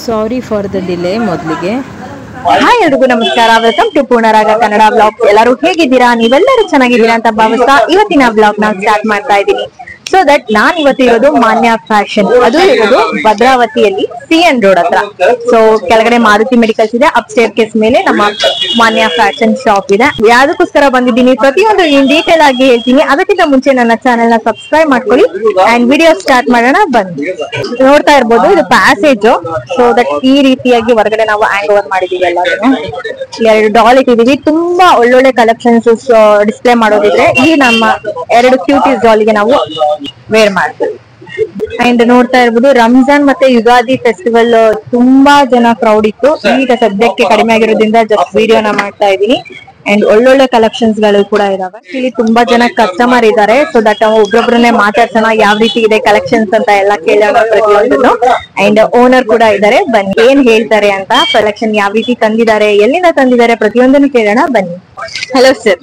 Sorry for the delay. ಮೊದಲಿಗೆ hi ಎಲ್ರಿಗೂ ನಮಸ್ಕಾರ, ವೆಲ್ಕಮ್ ಟು ಪೂರ್ಣರಾಗ ಕನ್ನಡ ಬ್ಲಾಗ್. ಎಲ್ಲರೂ ಹೇಗಿದ್ದೀರಾ? ನೀವೆಲ್ಲರೂ ಚೆನ್ನಾಗಿದ್ದೀರಾ ಅಂತ ಭಾವಿಸ್ತಾ ಇವತ್ತಿನ ಬ್ಲಾಗ್ ನ ಸ್ಟಾರ್ಟ್ ಮಾಡ್ತಾ ಇದ್ದೀನಿ. ಸೊ ದಟ್ ನಾನ್ ಇವತ್ತು ಇರೋದು ಮಾನ್ಯ ಫ್ಯಾಷನ್, ಅದು ಇರೋದು ಭದ್ರಾವತಿಯಲ್ಲಿ CN ರೋಡ್ ಹತ್ರ. ಸೊ ಕೆಳಗಡೆ ಮಾರುತಿ ಮೆಡಿಕಲ್ಸ್ ಇದೆ, ಅಪ್ಸ್ಟೇರ್ ಕೇಸ್ ಮೇಲೆ ನಮ್ಮ ಮಾನ್ಯ ಫ್ಯಾಷನ್ ಶಾಪ್ ಇದೆ. ಯಾವ್ದಕ್ಕೋಸ್ಕರ ಬಂದಿದ್ದೀನಿ ಪ್ರತಿಯೊಂದು ಇನ್ ಡೀಟೇಲ್ ಆಗಿ ಹೇಳ್ತೀನಿ. ಅದಕ್ಕಿಂತ ಮುಂಚೆ ನನ್ನ ಚಾನೆಲ್ ನ ಸಬ್ಸ್ಕ್ರೈಬ್ ಮಾಡ್ಕೊಳ್ಳಿ ಅಂಡ್ ವಿಡಿಯೋ ಸ್ಟಾರ್ಟ್ ಮಾಡೋಣ ಬನ್ನಿ. ನೋಡ್ತಾ ಇರ್ಬೋದು, ಇದು ಪ್ಯಾಸೇಜ್. ಸೊ ದಟ್ ಈ ರೀತಿಯಾಗಿ ಹೊರಗಡೆ ನಾವು ಹ್ಯಾಂಗ್ ಓವರ್ ಮಾಡಿದೀವಿ. ಎರಡು ಡಾಲ್ ಇಟ್ಟಿದೀವಿ. ತುಂಬಾ ಒಳ್ಳೊಳ್ಳೆ ಕಲೆಕ್ಷನ್ಸ್ ಡಿಸ್ಪ್ಲೇ ಮಾಡೋದಿದ್ರೆ ಈ ನಮ್ಮ ಎರಡು ಕ್ಯೂಟೀಸ್ ಡಾಲ್ಗೆ ನಾವು ವೇರ್ ಮಾಡ್ತೀವಿ. ಅಂಡ್ ನೋಡ್ತಾ ಇರ್ಬೋದು, ರಂಜಾನ್ ಮತ್ತೆ ಯುಗಾದಿ ಫೆಸ್ಟಿವಲ್ ತುಂಬಾ ಜನ ಕ್ರೌಡ್ ಇತ್ತು. ಈಗ ಸದ್ಯಕ್ಕೆ ಕಡಿಮೆ ಆಗಿರೋದ್ರಿಂದ ಜಸ್ಟ್ ವಿಡಿಯೋನ ಮಾಡ್ತಾ ಇದೀನಿ. ಅಂಡ್ ಒಳ್ಳೊಳ್ಳೆ ಕಲೆಕ್ಷನ್ಸ್ ಗಳು ಕೂಡ ಇದಾವೆ. ಇಲ್ಲಿ ತುಂಬಾ ಜನ ಕಸ್ಟಮರ್ ಇದಾರೆ. ಸೊ ದಟ್ ಒಬ್ಬೊಬ್ರನ್ನೇ ಮಾತಾಡ್ಸೋಣ, ಯಾವ ರೀತಿ ಇದೆ ಕಲೆಕ್ಷನ್ಸ್ ಅಂತ ಎಲ್ಲ ಕೇಳೋಣ ಪ್ರತಿಯೊಂದನ್ನು. ಅಂಡ್ ಓನರ್ ಕೂಡ ಇದಾರೆ, ಬನ್ನಿ ಏನ್ ಹೇಳ್ತಾರೆ ಅಂತ, ಕಲೆಕ್ಷನ್ ಯಾವ ರೀತಿ ತಂದಿದ್ದಾರೆ, ಎಲ್ಲಿಂದ ತಂದಿದ್ದಾರೆ, ಪ್ರತಿಯೊಂದನ್ನು ಕೇಳೋಣ ಬನ್ನಿ. Hello sir.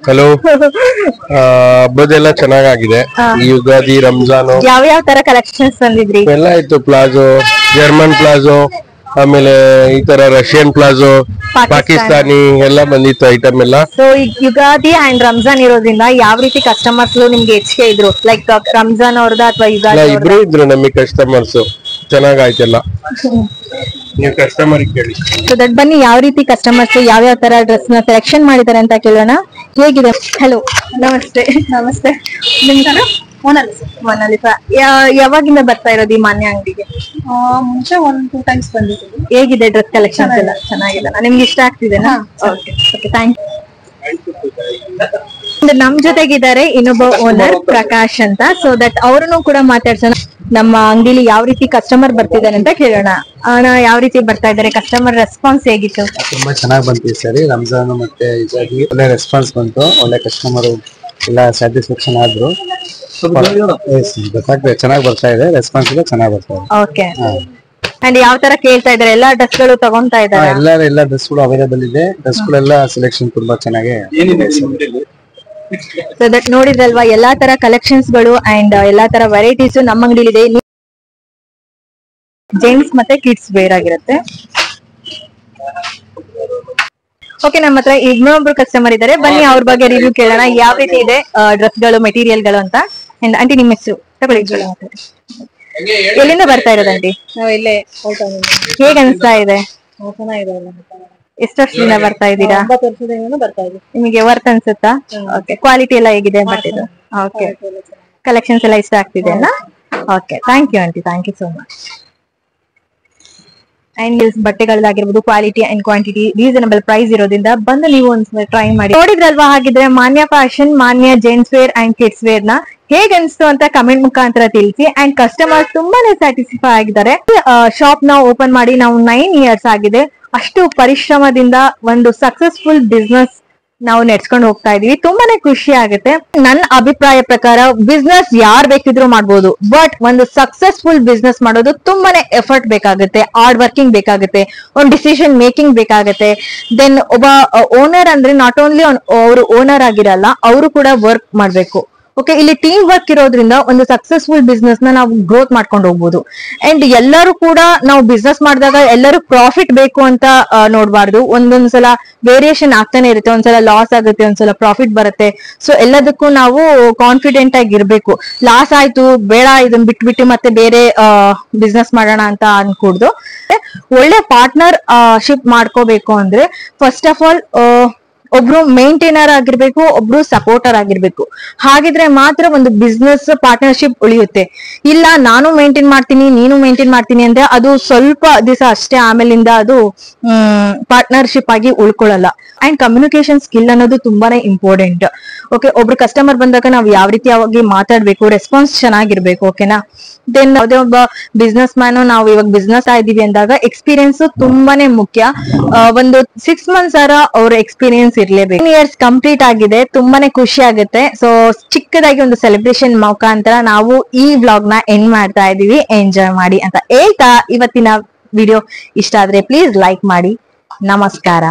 ಹಲೋ. ಹಬ್ಬದೆಲ್ಲ ಚೆನ್ನಾಗಿದೆ. ಈ ಯುಗಾದಿ, ರಂಜಾನ್ ಯಾವ ತರ ಕಲೆಕ್ಷನ್ಸ್ ತಂದಿದ್ರಿ? ಎಲ್ಲ ಇತ್ತು. ಪ್ಲಾಜೋ, ಜರ್ಮನ್ ಪ್ಲಾಜೋ, ಆಮೇಲೆ ಈ ತರ ರಷ್ಯನ್ ಪ್ಲಾಜೋ, ಪಾಕಿಸ್ತಾನಿ ಎಲ್ಲ ಬಂದಿತ್ತು ಐಟಮ್ ಎಲ್ಲ. ಸೊ ಯುಗಾದಿ ಅಂಡ್ ರಂಜಾನ್ ಇರೋದ್ರಿಂದ ಯಾವ ರೀತಿ ಕಸ್ಟಮರ್ಸ್ ನಿಮ್ಗೆ ಹೆಚ್ಚಿಗೆ ಇದ್ರು? ಲೈಕ್ ರಂಜಾನ್ ಅವ್ರದ ಅಥವಾ ಯುಗಾದಿ? ಇಬ್ರು ಇದ್ರು ನಮಗೆ ಕಸ್ಟಮರ್ಸ್. ಚೆನ್ನಾಗಾಯ್ತಲ್ಲ, ನೀವು ಕಸ್ಟಮರ್ ಕೇಳಿ. ಸೊ ದಟ್ ಬನ್ನಿ, ಯಾವ ರೀತಿ ಕಸ್ಟಮರ್ಸ್ ಯಾವ ತರ ಡ್ರೆಸ್ ನ ಸೆಲೆಕ್ಷನ್ ಮಾಡಿದ್ದಾರೆ ಅಂತ ಕೇಳೋಣ. ಹೇಗಿದೆ? ಹಲೋ, ನಮಸ್ತೆ. ನಮಸ್ತೆ. ನಿಮ್ಗೆ ಮೊನಾಲಿಸಾ ಯಾವಾಗಿಂದ ಬರ್ತಾ ಇರೋದು ಈ ಮಾನ್ಯ ಅಂಗಡಿಗೆ? ಮುಂಚೆ 1-2 ಟೈಮ್ಸ್ ಬಂದಿದ್ದೀನಿ. ಹೇಗಿದೆ ಡ್ರೆಸ್ ಕಲೆಕ್ಷನ್ಸ್ ಎಲ್ಲ? ಚೆನ್ನಾಗಿದೆ, ನಿಮ್ಗೆ ಇಷ್ಟ ಆಗ್ತಿದೆನಾ? Okay okay, thank you. ನಮ್ ಜೊತೆಗಿದ್ದಾರೆ ಇನ್ನೊಬ್ಬ ಓನರ್ ಪ್ರಕಾಶ್ ಅಂತ. ಸೊ ದಟ್ ಅವ್ರನ್ನು ಕೂಡ ಮಾತಾಡ್ಸೋಣ. ನಮ್ಮ ಅಂಗಡಿಲಿ ಯಾವ ರೀತಿ ಕಸ್ಟಮರ್ ಬರ್ತಿದ್ದಾರೆ ಅಂತ ಕೇಳೋಣ. ಅಣ್ಣ, ಯಾವ ರೀತಿ ಬರ್ತಾ ಇದ್ದಾರೆ? ಕಸ್ಟಮರ್ ರೆಸ್ಪಾನ್ಸ್ ಹೇಗಿತ್ತು? ತುಂಬಾ ಚೆನ್ನಾಗಿ ಬಂತು ಈ ಸರಿ. ರಂಜಾನ್ ಮತ್ತೆ ಯುಗಾದಿ ಒಳ್ಳೆ ರೆಸ್ಪಾನ್ಸ್ ಬಂತು. ಒಳ್ಳೆ ಕಸ್ಟಮರ್ ಎಲ್ಲ ಸ್ಯಾಟಿಸ್ಫ್ಯಾಕ್ಷನ್ ಆದ್ರು. ಗೊತ್ತಾಗ್ತದೆ, ಚೆನ್ನಾಗಿ ಬರ್ತಾ ಇದೆ ರೆಸ್ಪಾನ್ಸ್ ಎಲ್ಲ ಚೆನ್ನಾಗಿ ಬರ್ತಾ ಇದೆ. ಓಕೆ. ಅಂಡ್ ಯಾವ ತರ ಕೇಳ್ತಾ ಇದಾರೆ? ಎಲ್ಲಾ ಡ್ರೆಸ್ ಗಳು ತಗೊಂತಾ ಇದ್ದಾರೆ? ಎಲ್ಲ ಡ್ರೆಸ್ ಗಳು ಅವೈಲೇಬಲ್ ಇದೆ. ಡ್ರೆಸ್ ಗಳೆಲ್ಲ ಸೆಲೆಕ್ಷನ್ ತುಂಬಾ ಚೆನ್ನಾಗಿ. ಸೊ ದಟ್ ನೋಡಿದ್ರಲ್ವಾ, ಎಲ್ಲಾ ತರ ಕಲೆಕ್ಷನ್ಸ್ ಗಳು ಅಂಡ್ ಎಲ್ಲಾ ತರ ವೆರೈಟೀಸ್ ನಮ್ಮ ಅಂಗಡಿಲಿ ಇದೆ. ಜೆಂಟ್ಸ್ ಮತ್ತೆ ಕಿಡ್ಸ್ ವೇರ್ ಆಗಿರುತ್ತೆ. ಓಕೆ, ನಮ್ಮ ಹತ್ರ ಇನ್ನೊಬ್ರು ಕಸ್ಟಮರ್ ಇದ್ದಾರೆ, ಬನ್ನಿ ಅವ್ರ ಬಗ್ಗೆ ರಿವ್ಯೂ ಕೇಳೋಣ. ಯಾವ ರೀತಿ ಇದೆ ಡ್ರೆಸ್ ಗಳು, ಮೆಟೀರಿಯಲ್ ಗಳು ಅಂತ. ಅಂಡ್ ಆಂಟಿ, ನಿಮ್ಮ ಹೆಸರು ತಗೊಳ್ಳಿ. ಎಲ್ಲಿಂದ ಬರ್ತಾ ಇರೋದು ಆಂಟಿ? ಇಲ್ಲೇ ಹೇಗ್ ಅನ್ಸ್ತಾ ಇದೆ? ಚೆನ್ನಾಗಿದೆ. ಎಷ್ಟು ವರ್ಷದಿಂದ ಬರ್ತಾ ಇದ್ದೀರಾ? 9 ವರ್ಷದಿಂದ ಬರ್ತಾ ಇದ್ದೀವಿ. ನಿಮಗೆ ವರ್ತ್ ಅನ್ಸುತ್ತಾ? ಓಕೆ. ಕ್ವಾಲಿಟಿ ಎಲ್ಲ ಹೇಗಿದೆ ಬಟ್ಟೆದು? ಓಕೆ. ಕಲೆಕ್ಷನ್ಸ್ ಎಲ್ಲ ಇಷ್ಟ ಆಗ್ತಿದೆ ಅಲ್ಲ? Okay, thank you aunty, thank you so much. And ಬಟ್ಟೆಗಳಾಗಿರ್ಬೋದು, quality and quantity reasonable price ಇರೋದ್ರಿಂದ ಬಂದು ನೀವು ಒಂದ್ಸಲ ಟ್ರೈ ಮಾಡಿ. ನೋಡಿದ್ರಲ್ವಾ? ಹಾಗಿದ್ರೆ Manya fashion, Manya gents wear and kids wear ನ ಹೇಗ್ ಅನ್ಸ್ತು ಅಂತ ಕಮೆಂಟ್ ಮುಖಾಂತರ ತಿಳಿಸಿ. ಅಂಡ್ ಕಸ್ಟಮರ್ಸ್ ತುಂಬಾನೇ ಸ್ಯಾಟಿಸ್ಫೈ ಆಗಿದ್ದಾರೆ. ಶಾಪ್ ನ ಓಪನ್ ಮಾಡಿ ನಾವು 9 ಇಯರ್ಸ್ ಆಗಿದೆ. ಅಷ್ಟು ಪರಿಶ್ರಮದಿಂದ ಒಂದು ಸಕ್ಸಸ್ಫುಲ್ ಬಿಸ್ನೆಸ್ ನಾವು ನಡ್ಸ್ಕೊಂಡು ಹೋಗ್ತಾ ಇದೀವಿ. ತುಂಬಾನೇ ಖುಷಿ ಆಗುತ್ತೆ. ನನ್ನ ಅಭಿಪ್ರಾಯ ಪ್ರಕಾರ ಬಿಸ್ನೆಸ್ ಯಾರ್ ಬೇಕಿದ್ರು ಮಾಡ್ಬೋದು, ಬಟ್ ಒಂದು ಸಕ್ಸಸ್ಫುಲ್ ಬಿಸ್ನೆಸ್ ಮಾಡೋದು ತುಂಬಾನೇ ಎಫರ್ಟ್ ಬೇಕಾಗುತ್ತೆ, ಹಾರ್ಡ್ ವರ್ಕಿಂಗ್ ಬೇಕಾಗುತ್ತೆ, ಒಂದು ಡಿಸಿಷನ್ ಮೇಕಿಂಗ್ ಬೇಕಾಗುತ್ತೆ. ದೆನ್ ಒಬ್ಬ ಓನರ್ ಅಂದ್ರೆ ನಾಟ್ ಓನ್ಲಿ ಅವರು ಓನರ್ ಆಗಿರಲ್ಲ, ಅವರು ಕೂಡ ವರ್ಕ್ ಮಾಡ್ಬೇಕು. ಓಕೆ, ಇಲ್ಲಿ ಟೀಮ್ ವರ್ಕ್ ಇರೋದ್ರಿಂದ ಒಂದು ಸಕ್ಸಸ್ಫುಲ್ ಬಿಸ್ನೆಸ್ ನ ನಾವು ಗ್ರೋತ್ ಮಾಡ್ಕೊಂಡು ಹೋಗ್ಬೋದು. ಅಂಡ್ ಎಲ್ಲರೂ ಕೂಡ ನಾವು ಬಿಸ್ನೆಸ್ ಮಾಡಿದಾಗ ಎಲ್ಲರೂ ಪ್ರಾಫಿಟ್ ಬೇಕು ಅಂತ ನೋಡ್ಬಾರ್ದು. ಒಂದೊಂದ್ಸಲ ವೇರಿಯೇಷನ್ ಆಗ್ತಾನೆ ಇರುತ್ತೆ, ಒಂದ್ಸಲ ಲಾಸ್ ಆಗುತ್ತೆ, ಒಂದ್ಸಲ ಪ್ರಾಫಿಟ್ ಬರುತ್ತೆ. ಸೊ ಎಲ್ಲದಕ್ಕೂ ನಾವು ಕಾನ್ಫಿಡೆಂಟ್ ಆಗಿ ಇರ್ಬೇಕು. ಲಾಸ್ ಆಯ್ತು, ಬೇಡ ಇದನ್ನ ಬಿಟ್ಬಿಟ್ಟು ಮತ್ತೆ ಬೇರೆ ಬಿಸ್ನೆಸ್ ಮಾಡೋಣ ಅಂತ ಅನ್ಕೂಡ್ದು. ಒಳ್ಳೆ ಪಾರ್ಟ್ನರ್ ಶಿಪ್ ಮಾಡ್ಕೋಬೇಕು ಅಂದ್ರೆ ಫಸ್ಟ್ ಆಫ್ ಆಲ್ ಒಬ್ರು ಮೇಂಟೈನರ್ ಆಗಿರ್ಬೇಕು, ಒಬ್ರು ಸಪೋರ್ಟರ್ ಆಗಿರ್ಬೇಕು. ಹಾಗಿದ್ರೆ ಮಾತ್ರ ಒಂದು ಬಿಸ್ನೆಸ್ ಪಾರ್ಟ್ನರ್ಶಿಪ್ ಉಳಿಯುತ್ತೆ. ಇಲ್ಲ ನಾನು ಮೇಂಟೈನ್ ಮಾಡ್ತೀನಿ, ನೀನು ಮೇಂಟೈನ್ ಮಾಡ್ತೀನಿ ಅಂದ್ರೆ ಅದು ಸ್ವಲ್ಪ ದಿವಸ ಅಷ್ಟೇ, ಆಮೇಲಿಂದ ಅದು ಪಾರ್ಟ್ನರ್ಶಿಪ್ ಆಗಿ ಉಳ್ಕೊಳ್ಳಲ್ಲ. ಅಂಡ್ ಕಮ್ಯುನಿಕೇಶನ್ ಸ್ಕಿಲ್ ಅನ್ನೋದು ತುಂಬಾನೇ ಇಂಪಾರ್ಟೆಂಟ್. ಓಕೆ, ಒಬ್ರು ಕಸ್ಟಮರ್ ಬಂದಾಗ ನಾವು ಯಾವ ರೀತಿಯಾಗಿ ಮಾತಾಡ್ಬೇಕು, ರೆಸ್ಪಾನ್ಸ್ ಚೆನ್ನಾಗಿರ್ಬೇಕು. ಓಕೆನಾ? ದೆನ್ ಯಾವುದೇ ಒಬ್ಬ ಬಿಸ್ನೆಸ್ ಮ್ಯಾನ್, ನಾವು ಇವಾಗ ಬಿಸ್ನೆಸ್ ಆಗಿದೀವಿ ಅಂದಾಗ ಎಕ್ಸ್ಪೀರಿಯನ್ಸ್ ತುಂಬಾನೇ ಮುಖ್ಯ. ಒಂದು 6 ಮಂತ್ಸ್ ಅವ್ರ ಎಕ್ಸ್ಪೀರಿಯನ್ಸ್ ಇರ್ಲೇಬೇಕು. 10 ಇಯರ್ಸ್ ಕಂಪ್ಲೀಟ್ ಆಗಿದೆ, ತುಂಬಾನೇ ಖುಷಿ ಆಗುತ್ತೆ. ಸೊ ಚಿಕ್ಕದಾಗಿ ಒಂದು ಸೆಲೆಬ್ರೇಷನ್ ಮುಖಾಂತರ ನಾವು ಈ ವ್ಲಾಗ್ ನ ಎಂಡ್ ಮಾಡ್ತಾ ಇದೀವಿ. ಎಂಜಾಯ್ ಮಾಡಿ ಅಂತ ಹೇಳ್ತಾ ಇವತ್ತಿನ ವಿಡಿಯೋ ಇಷ್ಟ ಆದ್ರೆ ಪ್ಲೀಸ್ ಲೈಕ್ ಮಾಡಿ. ನಮಸ್ಕಾರ.